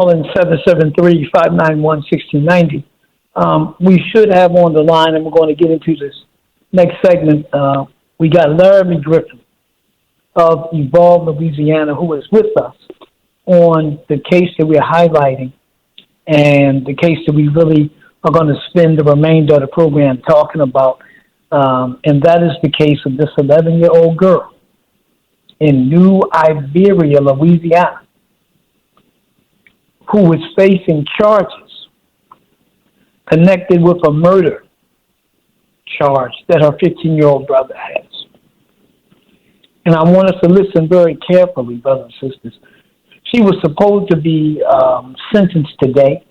calling 773-591-1690. We should have on the line, and we're going to get into this next segment. We got Laramie Griffin of Evolve, Louisiana, who is with us on the case that we're highlighting and the case that we really are going to spend the remainder of the program talking about. And that is the case of this 11-year-old girl in New Iberia, Louisiana, who is facing charges connected with a murder charge that her 15-year-old brother has. And I want us to listen very carefully, brothers and sisters. She was supposed to be sentenced today,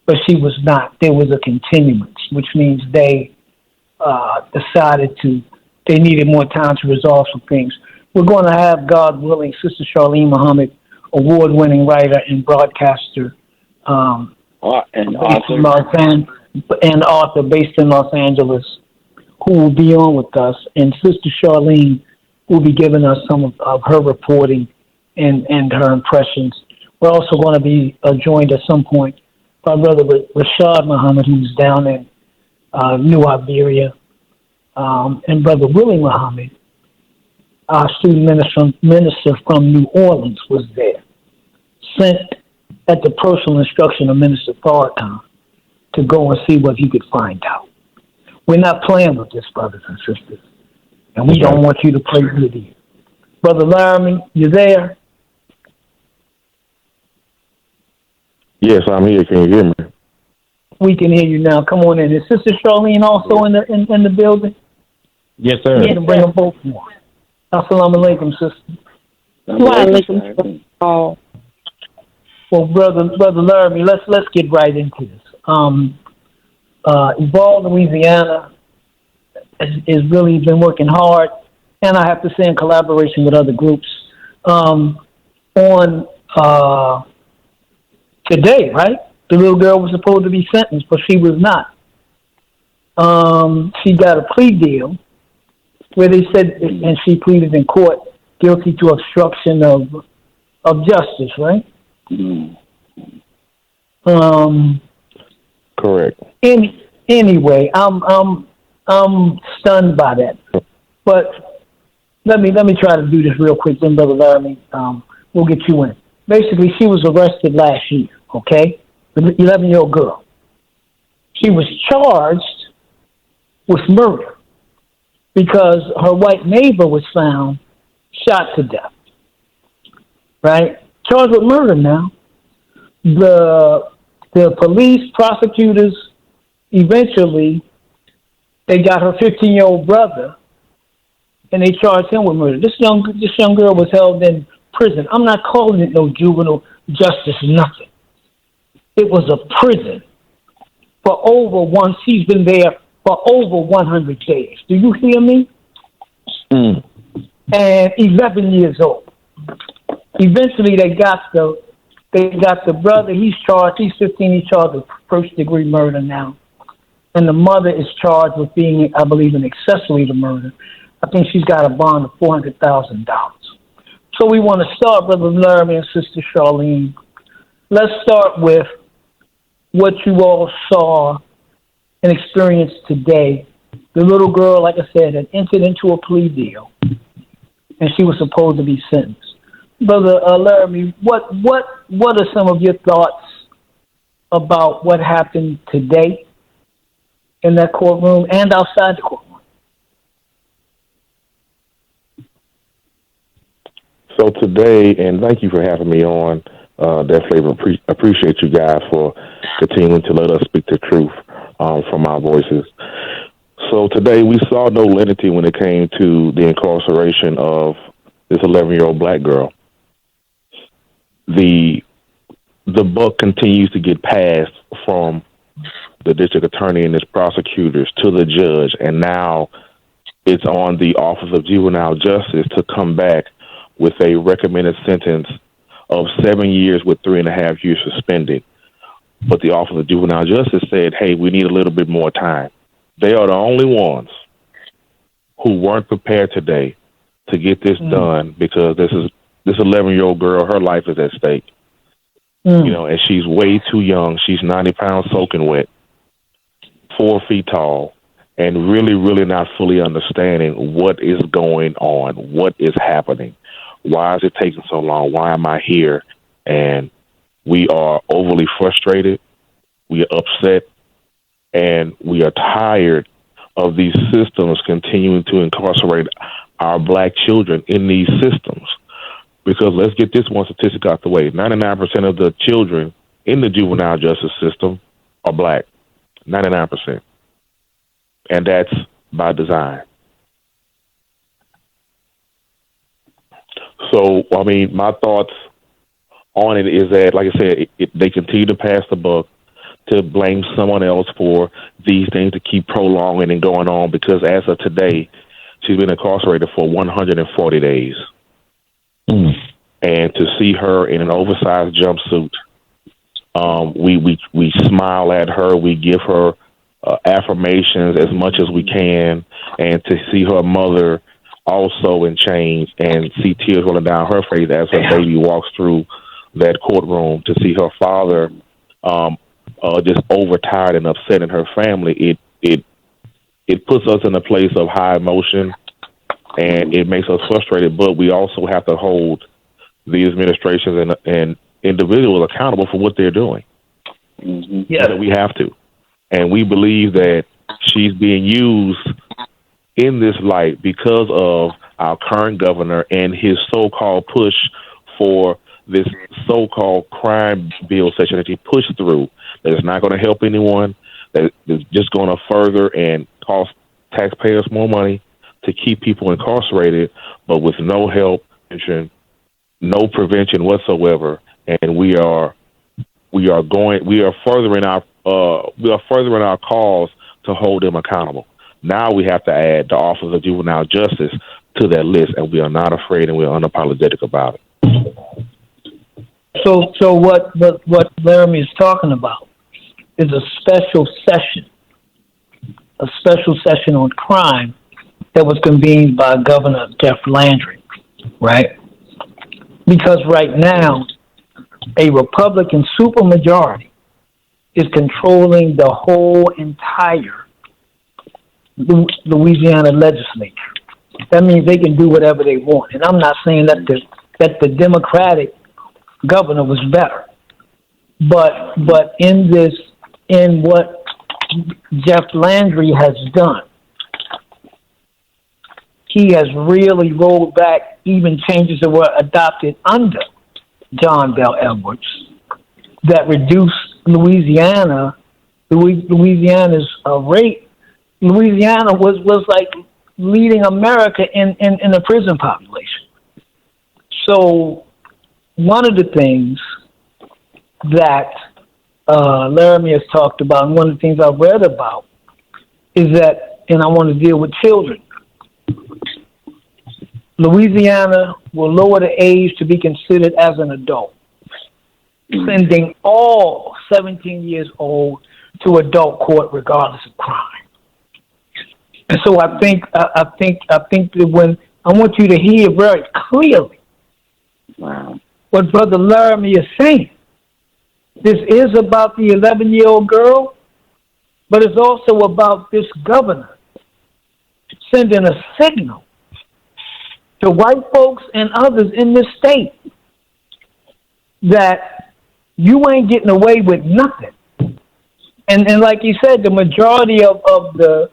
but she was not. There was a continuance, which means they decided they needed more time to resolve some things. We're going to have, God willing, Sister Charlene Muhammad, award-winning writer and broadcaster, and author based in Los Angeles, who will be on with us, and Sister Charlene will be giving us some of her reporting and her impressions. We're also going to be joined at some point by Brother Rashad Muhammad, who's down in New Iberia, and Brother Willie Muhammad, our student minister from New Orleans, was there, sent at the personal instruction of Minister Farrakhan to go and see what he could find out. We're not playing with this, brothers and sisters, and we don't want you to play with it. Brother Laramie, you there? Yes, I'm here. Can you hear me? We can hear you now. Come on in. Is Sister Charlene also in the building? Yes, sir. You can bring them both more. Assalamu alaikum, sister. Oh. Well, brother Laramie, let's get right into this. Evolve Louisiana has really been working hard, and I have to say in collaboration with other groups, on today, right? The little girl was supposed to be sentenced, but she was not. She got a plea deal where they said, and she pleaded in court, guilty to obstruction of justice, right? Correct. Anyway, I'm stunned by that. But let me try to do this real quick, then, Brother Laramie. We'll get you in. Basically, she was arrested last year, okay? The 11-year-old girl. She was charged with murder because her white neighbor was found shot to death, right? Charged with murder now. The police, prosecutors, eventually, they got her 15-year-old brother, and they charged him with murder. This young girl was held in prison. I'm not calling it no juvenile justice, nothing. It was a prison for she's been there for over 100 days. Do you hear me? And 11 years old. Eventually, they got the brother. He's charged. He's 15. He's charged with first-degree murder now. And the mother is charged with being, I believe, an accessory to murder. I think she's got a bond of $400,000. So we want to start, Brother Laramie and Sister Charlene. Let's start with what you all saw and experienced today. The little girl, like I said, had entered into a plea deal, and she was supposed to be sentenced. Brother Laramie, what are some of your thoughts about what happened today in that courtroom and outside the courtroom? So today, and thank you for having me on, definitely appreciate you guys for continuing to let us speak the truth from our voices. So today we saw no lenity when it came to the incarceration of this 11-year-old black girl. The buck continues to get passed from the district attorney and his prosecutors to the judge, and now it's on the Office of Juvenile Justice to come back with a recommended sentence of 7 years with 3.5 years suspended. But the Office of Juvenile Justice said, hey, we need a little bit more time. They are the only ones who weren't prepared today to get this done, because this 11-year-old girl, her life is at stake. And she's way too young. She's 90 pounds soaking wet, 4 feet tall, and really, really not fully understanding what is going on, what is happening. Why is it taking so long? Why am I here? And we are overly frustrated. We are upset, and we are tired of these systems continuing to incarcerate our black children in these systems. Because let's get this one statistic out the way. 99% of the children in the juvenile justice system are black. 99%. And that's by design. So, I mean, my thoughts on it is that, like I said, they continue to pass the buck, to blame someone else for these things to keep prolonging and going on, because as of today, she's been incarcerated for 140 days. And to see her in an oversized jumpsuit, we smile at her. We give her affirmations as much as we can, and to see her mother also in chains and see tears rolling down her face as her baby walks through that courtroom, to see her father just overtired and upset in her family, it puts us in a place of high emotion, and it makes us frustrated. But we also have to hold the administrations and individuals accountable for what they're doing. Yeah, we have to. And we believe that she's being used in this light because of our current governor and his so-called push for this so-called crime bill section that he pushed through, that is not going to help anyone, that is just going to further and cost taxpayers more money to keep people incarcerated, but with no help, no prevention whatsoever. And we are furthering our cause to hold them accountable. Now we have to add the Office of Juvenile Justice to that list, and we are not afraid, and we are unapologetic about it. So what Laramie is talking about is a special session on crime that was convened by Governor Jeff Landry, right? Because right now, a Republican supermajority is controlling the whole entire Louisiana legislature. That means they can do whatever they want. And I'm not saying that the Democratic governor was better, but in what Jeff Landry has done, he has really rolled back even changes that were adopted under John Bell Edwards that reduced Louisiana's rate. Louisiana was like leading America in the prison population. So one of the things that Laramie has talked about, and one of the things I've read about, is that, and I want to deal with children, Louisiana will lower the age to be considered as an adult, sending all 17 years old to adult court regardless of crime. And so I think that when I want you to hear very clearly what Brother Laramie is saying. This is about the 11-year-old girl, but it's also about this governor sending a signal to white folks and others in this state that you ain't getting away with nothing. And like you said, the majority of the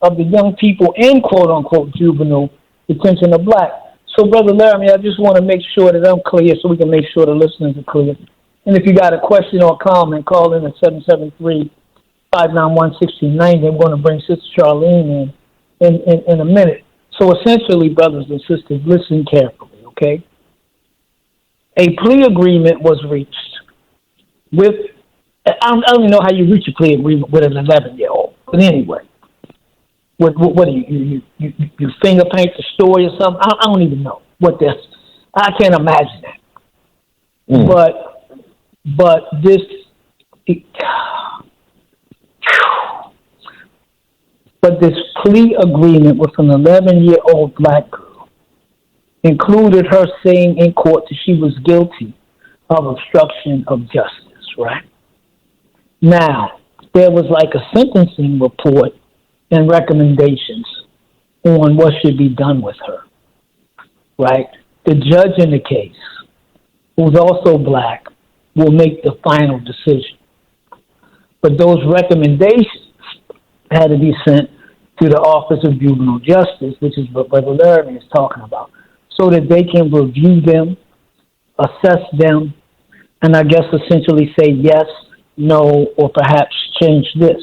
young people in quote unquote juvenile detention are black. So Brother Laramie, I just want to make sure that I'm clear so we can make sure the listeners are clear. And if you got a question or comment, call in at 773-591-1690. I'm going to bring Sister Charlene in a minute. So essentially, brothers and sisters, listen carefully, okay? A plea agreement was reached with, I don't even know how you reach a plea agreement with an 11-year-old, but anyway. What do you finger paint the story or something? I don't even know what this, I can't imagine that. But this, but this plea agreement with an 11-year-old black girl included her saying in court that she was guilty of obstruction of justice, right? Now, there was like a sentencing report and recommendations on what should be done with her, right? The judge in the case, who's also black, will make the final decision. But those recommendations had to be sent to the Office of Juvenile Justice, which is what Brother Laramie is talking about, so that they can review them, assess them, and I guess essentially say yes, no, or perhaps change this.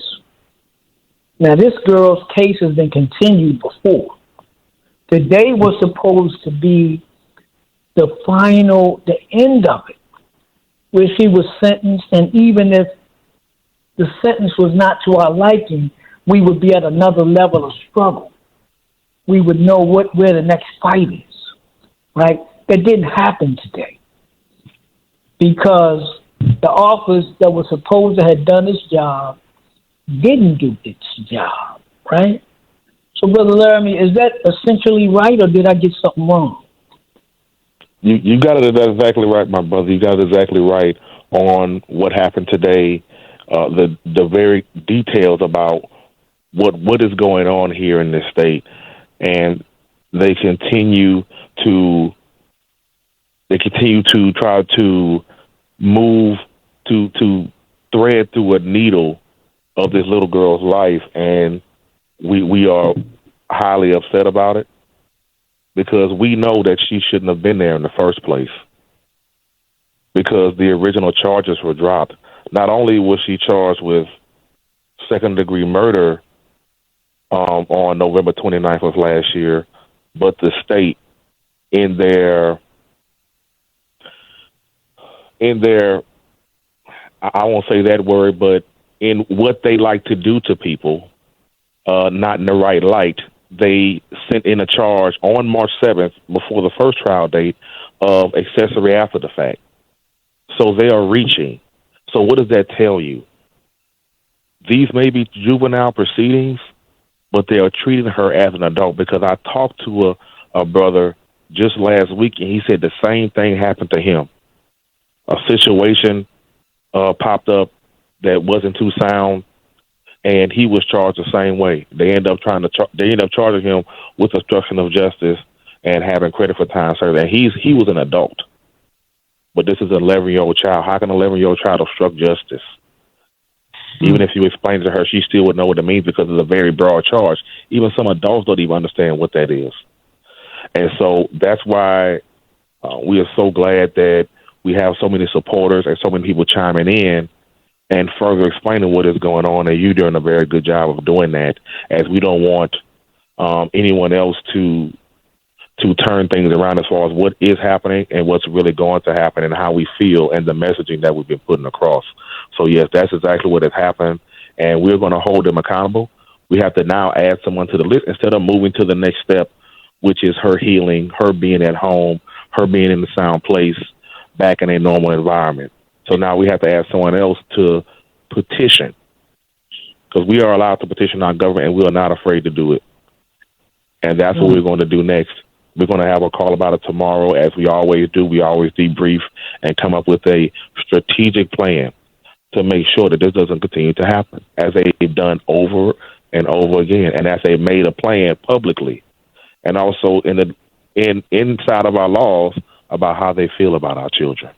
Now, this girl's case has been continued before. Today was supposed to be the end of it, where she was sentenced, and even if the sentence was not to our liking, we would be at another level of struggle. We would know where the next fight is, right? That didn't happen today because the office that was supposed to have done its job didn't do its job, right? So, Brother Laramie, is that essentially right, or did I get something wrong? You got it exactly right, my brother. You got it exactly right on what happened today. The very details about what is going on here in this state, and they continue to try to move to thread through a needle of this little girl's life, and we are highly upset about it because we know that she shouldn't have been there in the first place because the original charges were dropped. Not only was she charged with second-degree murder on November 29th of last year, but the state in their I won't say that word, but in what they like to do to people, not in the right light, they sent in a charge on March 7th before the first trial date of accessory after the fact. So they are reaching. So what does that tell you? These may be juvenile proceedings, but they are treating her as an adult because I talked to a brother just last week, and he said the same thing happened to him. A situation popped up that wasn't too sound, and he was charged the same way. They end up charging him with obstruction of justice and having credit for time served. And he was an adult, but this is an 11-year-old child. How can an 11-year-old child obstruct justice? Even if you explain it to her, she still would know what it means because it's a very broad charge. Even some adults don't even understand what that is. And so that's why we are so glad that we have so many supporters and so many people chiming in and further explaining what is going on. And you're doing a very good job of doing that, as we don't want anyone else to turn things around as far as what is happening and what's really going to happen and how we feel and the messaging that we've been putting across. So, yes, that's exactly what has happened, and we're going to hold them accountable. We have to now add someone to the list instead of moving to the next step, which is her healing, her being at home, her being in the sound place, back in a normal environment. So now we have to add someone else to petition, because we are allowed to petition our government, and we are not afraid to do it. And that's what we're going to do next. We're going to have a call about it tomorrow, as we always do. We always debrief and come up with a strategic plan to make sure that this doesn't continue to happen, as they've done over and over again, and as they've made a plan publicly, and also inside of our laws about how they feel about our children.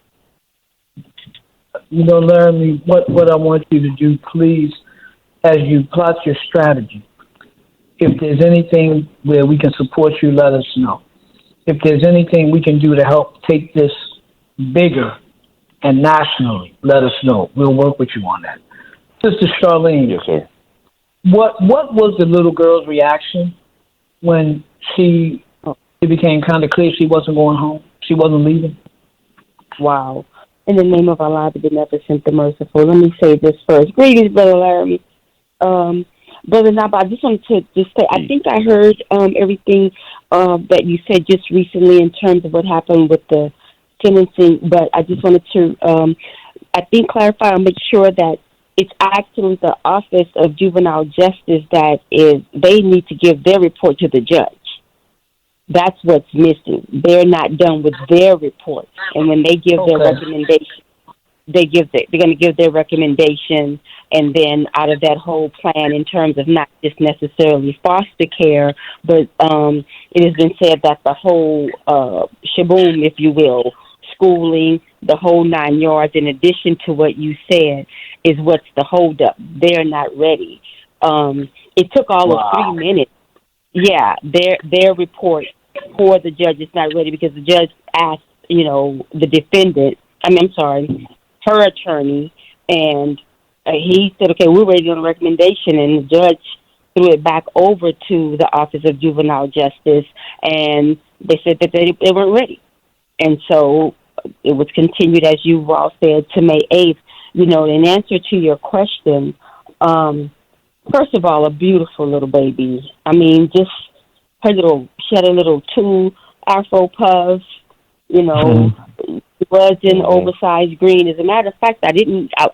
You know, Laramie, what I want you to do, please, as you plot your strategy, if there's anything where we can support you, let us know. If there's anything we can do to help take this bigger and nationally, let us know. We'll work with you on that. Sister Charlene. Yes, sir. What was the little girl's reaction when it became kind of clear she wasn't going home? She wasn't leaving? Wow. In the name of Allah, the Beneficent, the Merciful, let me say this first. Greetings, Brother Laramie. Brother Naba, I just wanted to just say, I think I heard everything that you said just recently in terms of what happened with the sentencing, but I just wanted to, clarify and make sure that it's actually the Office of Juvenile Justice they need to give their report to the judge. That's what's missing. They're not done with their report. And when they give their recommendation, they're going to give their recommendation, and then out of that whole plan, in terms of not just necessarily foster care, but it has been said that the whole shaboom, if you will, schooling, the whole 9 yards, in addition to what you said, is what's the holdup. They're not ready. It took all of 3 minutes. Yeah, their report for the judge is not ready because the judge asked, the defendant, her attorney, and he said, okay, we're ready on a recommendation, and the judge threw it back over to the Office of Juvenile Justice, and they said that they weren't ready. And so it was continued, as you all said, to May 8th. In answer to your question, first of all, a beautiful little baby. Just she had a little 2 Afro puffs, was in oversized green. As a matter of fact, I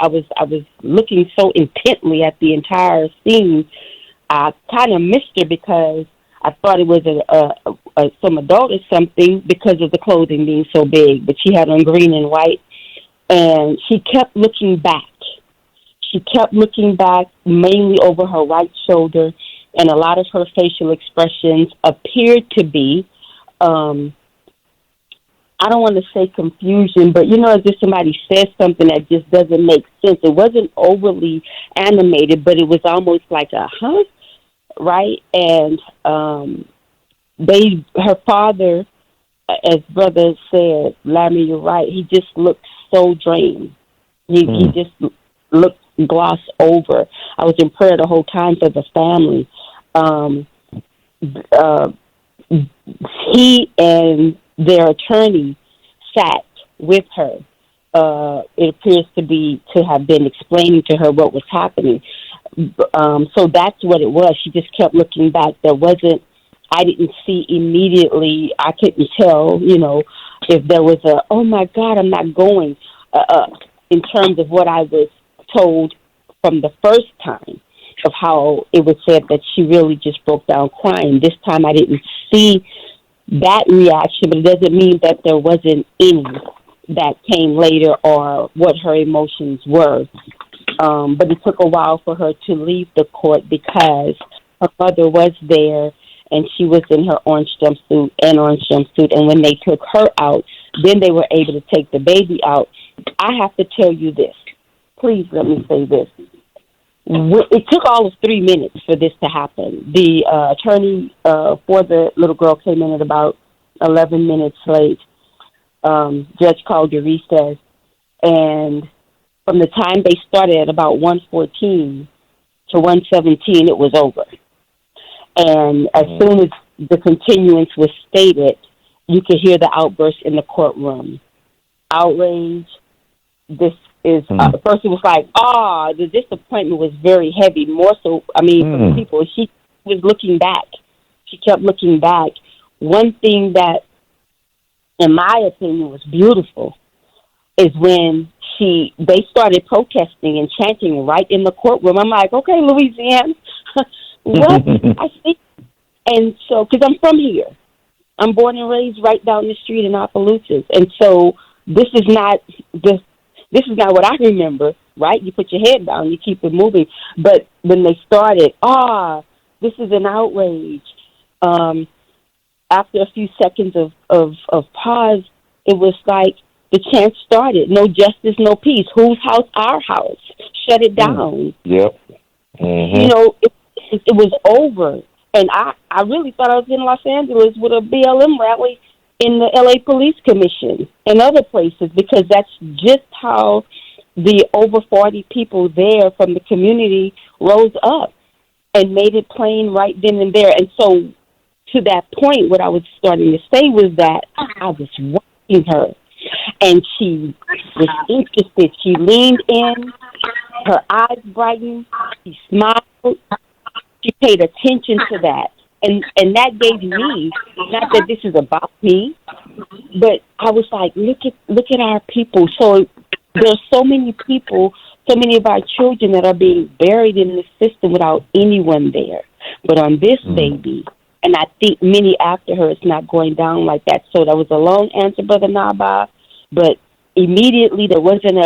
was looking so intently at the entire scene. I kind of missed her because I thought it was some adult or something because of the clothing being so big, but she had on green and white, and she kept looking back. She kept looking back, mainly over her right shoulder, and a lot of her facial expressions appeared to be, I don't want to say confusion, but as if somebody says something that just doesn't make sense. It wasn't overly animated, but it was almost like a huh, right? And her father, as brother said, Laramie, you're right, he just looked so drained. He just looked glossed over. I was in prayer the whole time for the family. He and their attorney sat with her. It appears to have been explaining to her what was happening. So that's what it was. She just kept looking back. I didn't see immediately, I couldn't tell, if there was oh my God, I'm not going, in terms of what I was told from the first time, of how it was said that she really just broke down crying. This time I didn't see that reaction, but it doesn't mean that there wasn't any that came later or what her emotions were. But it took a while for her to leave the court because her mother was there, and she was in her orange jumpsuit. And when they took her out, then they were able to take the baby out. I have to tell you this. Please let me say this. It took all of 3 minutes for this to happen. The attorney for the little girl came in at about 11 minutes late. Judge called your recess, and from the time they started at about 1:14 to 1:17, it was over. And as soon as the continuance was stated, you could hear the outburst in the courtroom. Outrage. This is, first it was like, the disappointment was very heavy, more so, for the people. She was looking back. She kept looking back. One thing that, in my opinion, was beautiful is when they started protesting and chanting right in the courtroom. I'm like, okay, Louisiana, what? I see. And so, because I'm from here. I'm born and raised right down the street in Opelousas. And so this is not what I remember, right? You put your head down, you keep it moving. But when they started, this is an outrage. After a few seconds of pause, it was like the chant started. No justice, no peace. Whose house? Our house. Shut it down. Yep. Mm-hmm. It was over. And I really thought I was in Los Angeles with a BLM rally in the LA Police Commission and other places, because that's just how the over 40 people there from the community rose up and made it plain right then and there. And so to that point, what I was starting to say was that I was watching her, and she was interested. She leaned in, her eyes brightened, she smiled, she paid attention to that. And that gave me, not that this is about me, but I was like, look at our people. So there's so many people, so many of our children that are being buried in the system without anyone there. But on this baby, And I think many after her, it's not going down like that. So that was a long answer, Brother Naba. But immediately there wasn't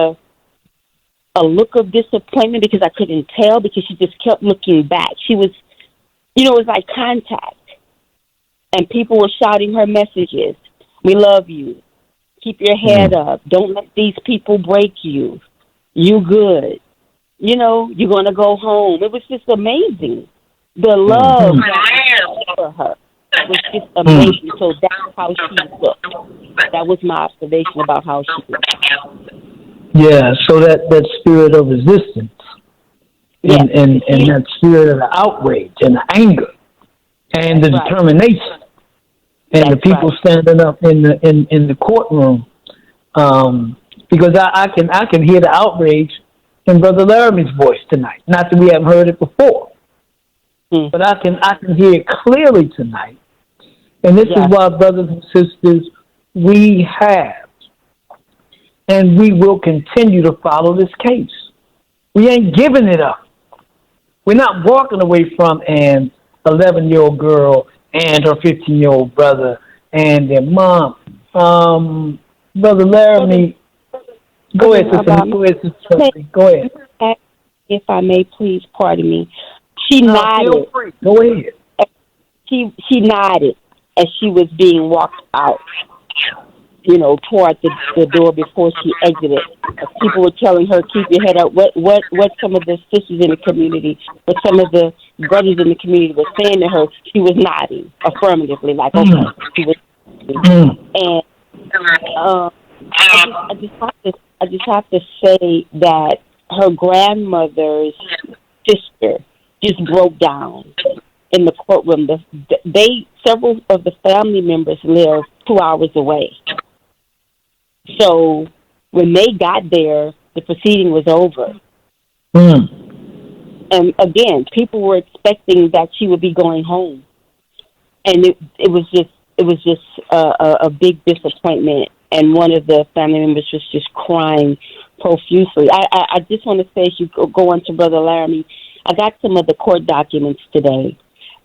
a look of disappointment because I couldn't tell because she just kept looking back. She was, it was like contact. And people were shouting her messages. We love you. Keep your head up. Don't let these people break you. You good. You're going to go home. It was just amazing. The love for her was just amazing. So that's how she looked. That was my observation about how she looked. Yeah, so that spirit of resistance and that spirit of the outrage and the anger and the determination and the people standing up in the courtroom, because I can hear the outrage in Brother Laramie's voice tonight. Not that we haven't heard it before, but I can hear it clearly tonight. And this is why, brothers and sisters, we have and we will continue to follow this case. We ain't giving it up. We're not walking away from an 11-year-old girl and her 15-year-old brother and their mom. Brother Laramie, go ahead, sister. Go ahead. If I may, please, pardon me. She nodded. Feel free. Go ahead. She nodded as she was being walked out, toward the door before she exited. People were telling her, keep your head up. What some of the sisters in the community, what some of the brothers in the community were saying to her, she was nodding affirmatively, like, okay. She was, and I just have to say that her grandmother's sister just broke down in the courtroom. Several of the family members live 2 hours away. So when they got there, the proceeding was over. And again, people were expecting that she would be going home, and it was just a big disappointment. And one of the family members was just crying profusely. I just want to say, as you go on to Brother Laramie, I got some of the court documents today,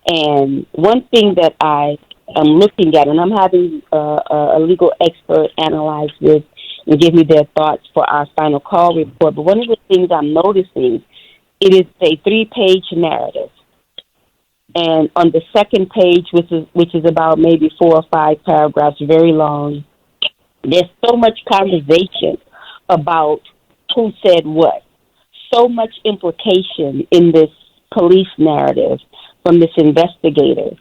and one thing that I am looking at, and I'm having a legal expert analyze this and give me their thoughts for our final call report. But one of the things I'm noticing, it is a 3-page narrative. And on the second page, which is about maybe 4 or 5 paragraphs, very long, there's so much conversation about who said what. So much implication in this police narrative from this investigator.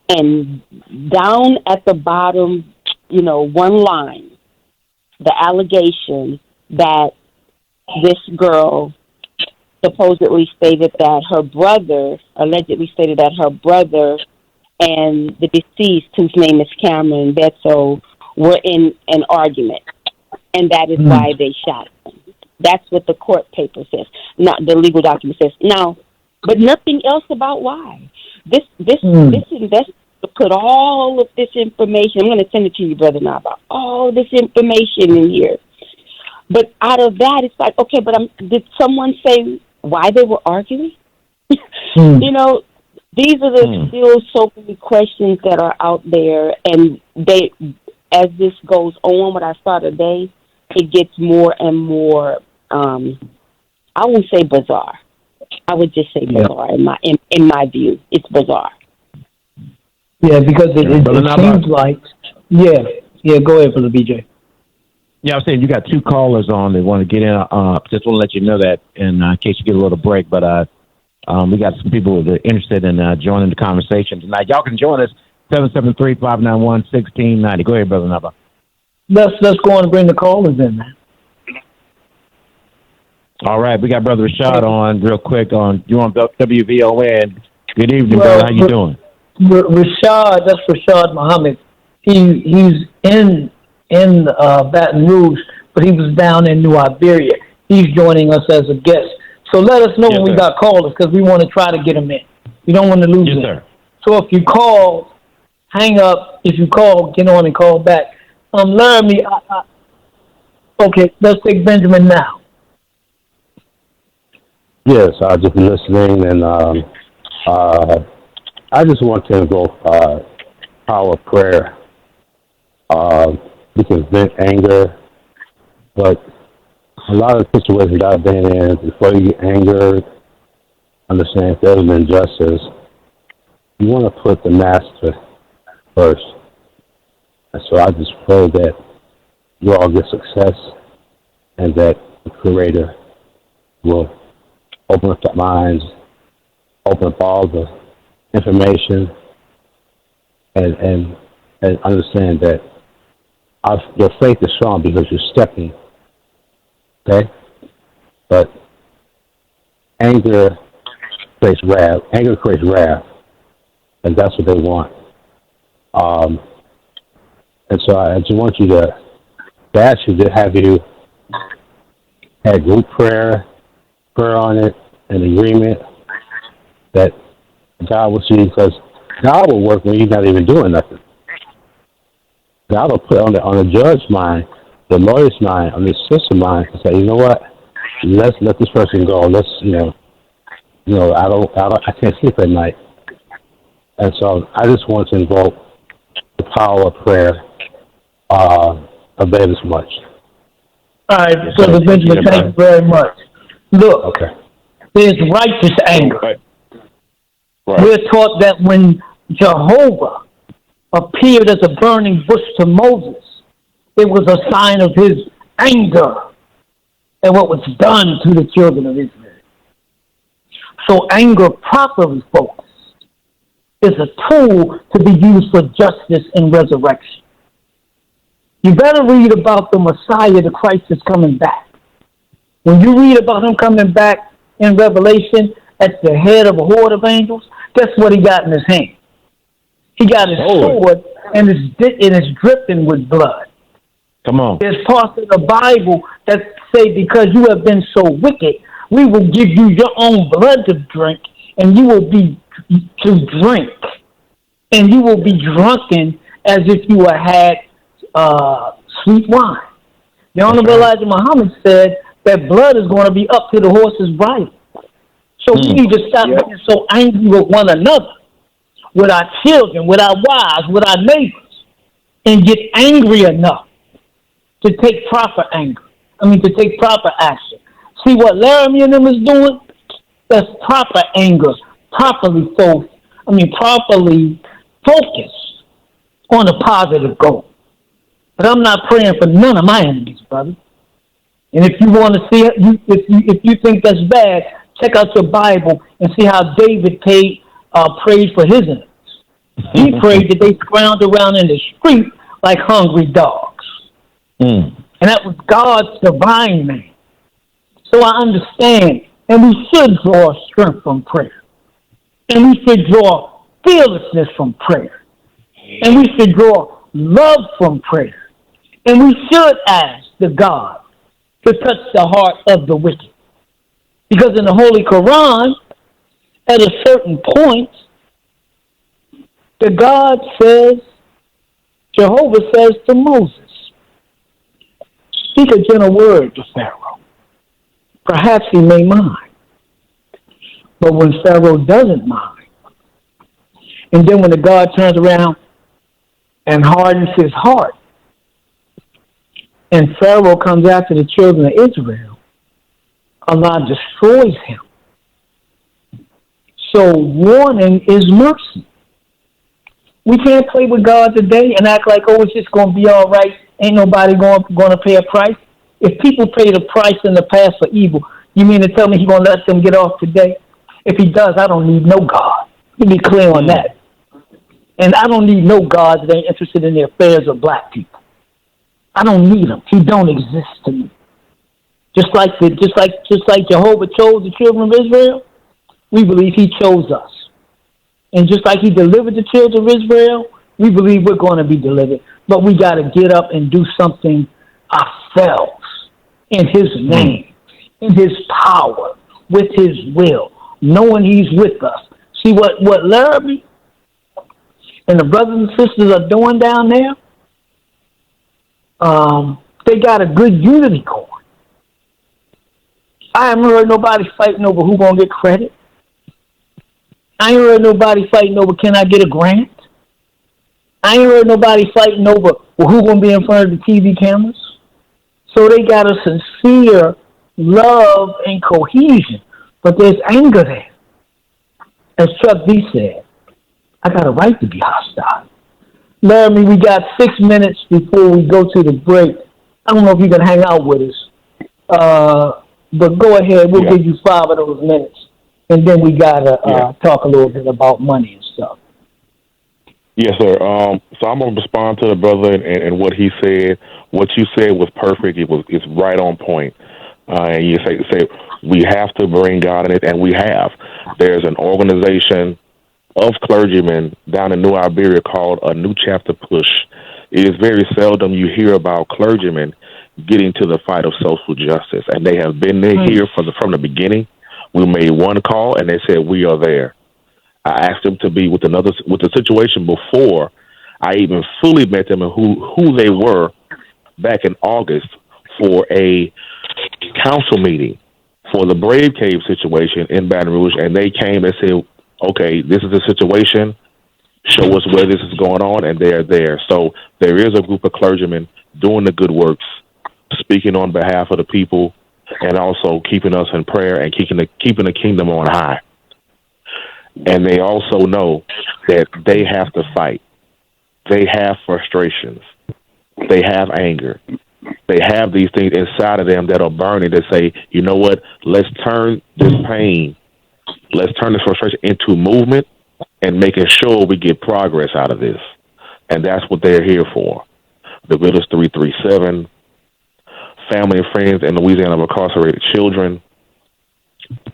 And down at the bottom, one line, the allegation that this girl allegedly stated that her brother and the deceased, whose name is Cameron Betso, were in an argument, and that is why they shot him. That's what the court paper says, not the legal document says. Now, but nothing else about why. This investigator put all of this information. I'm going to send it to you, Brother Naba. All this information in here. But out of that, it's like, okay, but did someone say why they were arguing? These are still so many questions that are out there, and as this goes on with our Saturday, it gets more and more. I won't say bizarre. I would just say bizarre. In my view, it's bizarre. Yeah, because it seems like. Yeah. Go ahead, Brother BJ. Yeah, I was saying you got 2 callers on that want to get in. Just want to let you know that in case you get a little break. But we got some people that are interested in joining the conversation tonight. Y'all can join us 773-591-1690. Go ahead, Brother Naba. Let's go on and bring the callers in, man. All right, we got Brother Rashad on real quick. You on WVON? Good evening, brother. How you doing? Rashad, that's Rashad Muhammad. He's in Baton Rouge, but he was down in New Iberia. He's joining us as a guest. So let us know when we got callers, because we want to try to get them in. We don't want to lose them. Sir. So if you call, hang up. If you call, get on and call back. Laramie, okay, let's take Benjamin now. Yes, I've just been listening, and I just want to invoke power of prayer. We can vent anger, but a lot of situations I've been in, before you get angered, understand if there's an injustice, you want to put the master first. And so I just pray that you all get success and that the Creator will open up the minds, open up all the information, and understand that your faith is strong because you're stepping, okay? But anger creates wrath. Anger creates wrath, and that's what they want. And so I just want you to ask you to have you had group prayer on it, an agreement that God will see, because God will work when you're not even doing nothing. God will put on the judge's mind, the lawyer's mind, on the sister's mind, and say, you know what? Let's let this person go. Let's, I can't sleep at night. And so I just want to invoke the power of prayer, avail as much. All right, Brother Benjamin, thank you very much. Look, Okay. there's righteous anger. Right. We're taught that when Jehovah appeared as a burning bush to Moses, it was a sign of his anger at what was done to the children of Israel. So anger, properly focused, is a tool to be used for justice and resurrection. You better read about the Messiah, the Christ is coming back. When you read about him coming back in Revelation at the head of a horde of angels, guess what he got in his hand? He got his sword, and it's dripping with blood. Come on. There's parts of the Bible that say, because you have been so wicked, we will give you your own blood to drink, and you will be to drink, and you will be drunken as if you had sweet wine. The Honorable Elijah Muhammad said that blood is going to be up to the horse's bridle. So we need to stop getting so angry with one another, with our children, with our wives, with our neighbors, and get angry enough to take proper action. See what Laramie and them is doing? That's proper anger, properly focused on a positive goal. But I'm not praying for none of my enemies, brother. And if you want to see it, if you think that's bad, check out your Bible and see how David prayed for his enemies. He prayed that they scrounged around in the street like hungry dogs. And that was God's divine man. So I understand, and we should draw strength from prayer. And we should draw fearlessness from prayer. And we should draw love from prayer. And we should ask the God to touch the heart of the wicked. Because in the Holy Quran, at a certain point, Jehovah says to Moses, speak a gentle word to Pharaoh. Perhaps he may mind. But when Pharaoh doesn't mind, and then when the God turns around and hardens his heart, and Pharaoh comes after the children of Israel, Allah destroys him. So warning is mercy. We can't play with God today and act like, oh, it's just going to be all right. Ain't nobody going to pay a price. If people paid a price in the past for evil, you mean to tell me he's going to let them get off today? If he does, I don't need no God. Let me be clear on that. And I don't need no gods that ain't interested in the affairs of black people. I don't need him. He don't exist to me. Just like Jehovah chose the children of Israel, we believe he chose us. And just like he delivered the children of Israel, we believe we're going to be delivered. But we got to get up and do something ourselves in his name, in his power, with his will, knowing he's with us. See what Laramie and the brothers and sisters are doing down there? They got a good unity going. I haven't heard nobody fighting over who's going to get credit. I ain't heard nobody fighting over, can I get a grant? I ain't heard nobody fighting over, well, who gonna be in front of the TV cameras? So they got a sincere love and cohesion, but there's anger there. As Chuck D said, I got a right to be hostile. Laramie, we got 6 minutes before we go to the break. I don't know if you can hang out with us, but go ahead. We'll give you 5 of those minutes, and then we gotta talk a little bit about money and stuff. Yes, sir. So I'm gonna respond to the brother and what he said. What you said was perfect. It's right on point. And you say we have to bring God in it, and we have. There's an organization of clergymen down in New Iberia called A New Chapter Push. It is very seldom you hear about clergymen getting to the fight of social justice, and they have been there here from the beginning. We made one call, and they said we are there. I asked them to be with the situation before I even fully met them and who they were back in August for a council meeting for the Brave Cave situation in Baton Rouge, and they came and said, okay, this is the situation, show us where this is going on, and they're there. So there is a group of clergymen doing the good works, speaking on behalf of the people, and also keeping us in prayer and keeping the kingdom on high. And they also know that they have to fight. They have frustrations. They have anger. They have these things inside of them that are burning that say, you know what, let's turn this pain, let's turn this frustration into movement and making sure we get progress out of this. And that's what they're here for. The Village 337, family and friends in Louisiana of incarcerated children,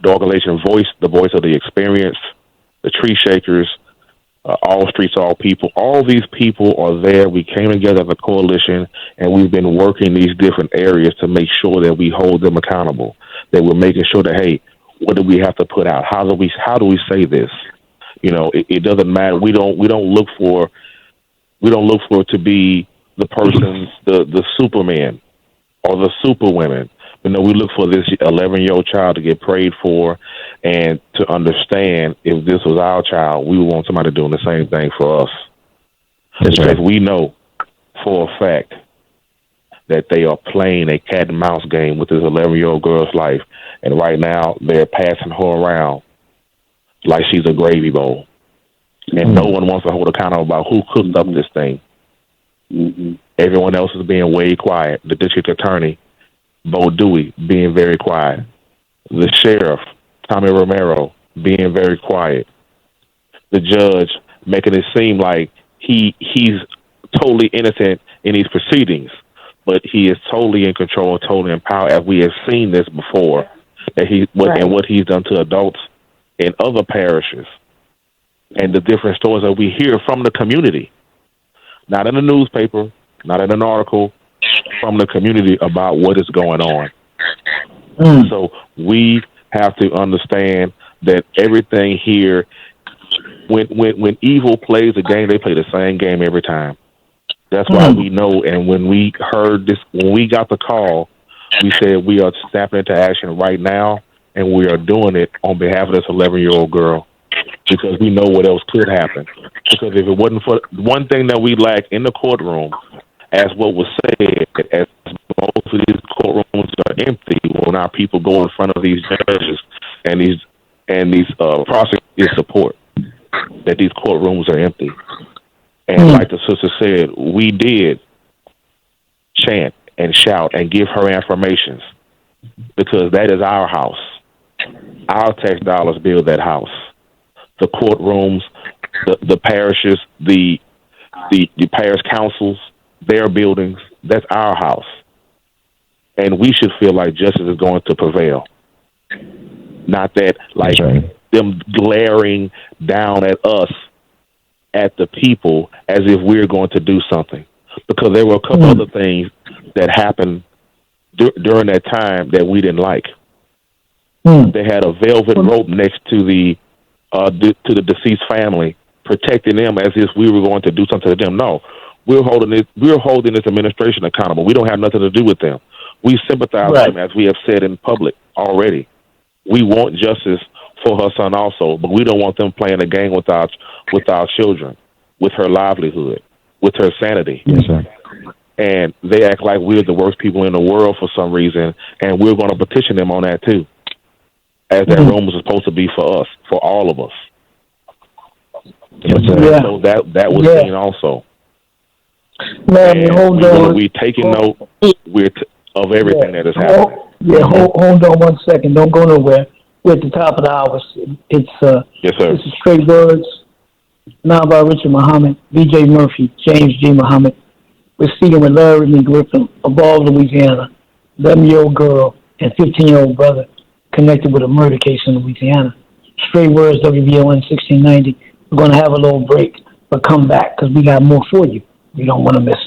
the organization Voice, the voice of the experience, the Tree Shakers, All Streets, All People. All these people are there. We came together as a coalition, and we've been working these different areas to make sure that we hold them accountable. That we're making sure that, hey, what do we have to put out? How do we say this? You know, it doesn't matter. We don't look for it to be the person's the Superman or the Superwomen. You know, we look for this 11-year-old child to get prayed for and to understand if this was our child, we would want somebody doing the same thing for us. That's because we know for a fact that they are playing a cat and mouse game with this 11-year-old girl's life. And right now they're passing her around like she's a gravy bowl. And no one wants to hold accountable about who cooked up this thing. Everyone else is being way quiet. The district attorney, Bo Dewey, being very quiet. The sheriff, Tommy Romero, being very quiet. The judge making it seem like he's totally innocent in these proceedings, but he is totally in control, totally in power, as we have seen this before, and what he's done to adults in other parishes, and the different stories that we hear from the community, not in the newspaper, not in an article, from the community about what is going on. So we have to understand that everything here, when evil plays a game, they play the same game every time. That's why we know. And when we heard this, when we got the call, we said we are snapping into action right now, and we are doing it on behalf of this 11-year-old girl, because we know what else could happen. Because if it wasn't for one thing that we lack in the courtroom, as what was said, as most of these courtrooms are empty, when our people go in front of these judges and these prosecutors support that these courtrooms are empty. And like the sister said, we did chant and shout and give her affirmations, because that is our house. Our tax dollars build that house. The courtrooms, the parishes, the parish councils, their buildings, that's our house. And we should feel like justice is going to prevail. Not that, like, them glaring down at us, at the people, as if we're going to do something. Because there were a couple other things that happened during that time that we didn't like. They had a velvet rope next to the deceased family, protecting them as if we were going to do something to them. No. We're holding this administration accountable. We don't have nothing to do with them. We sympathize with them, as we have said in public already. We want justice for her son also, but we don't want them playing a game with our children, with her livelihood, with her sanity. Yes, sir. And they act like we're the worst people in the world for some reason, and we're going to petition them on that too, as that room was supposed to be for us, for all of us. Yes, sir. Yeah. So that was seen also. Laramie, hold on. We're taking note of everything that is happening. Hold on 1 second. Don't go nowhere. We're at the top of the hour. It's Yes, sir. This is Straight Words. Now by Richard Muhammad, B.J. Murphy, James G. Muhammad. We're speaking with Laramie Griffin of Ball, Louisiana, 11-year-old girl and 15-year-old brother connected with a murder case in Louisiana. Straight Words, WBON 1690. We're going to have a little break, but come back because we got more for you. You don't want to miss it.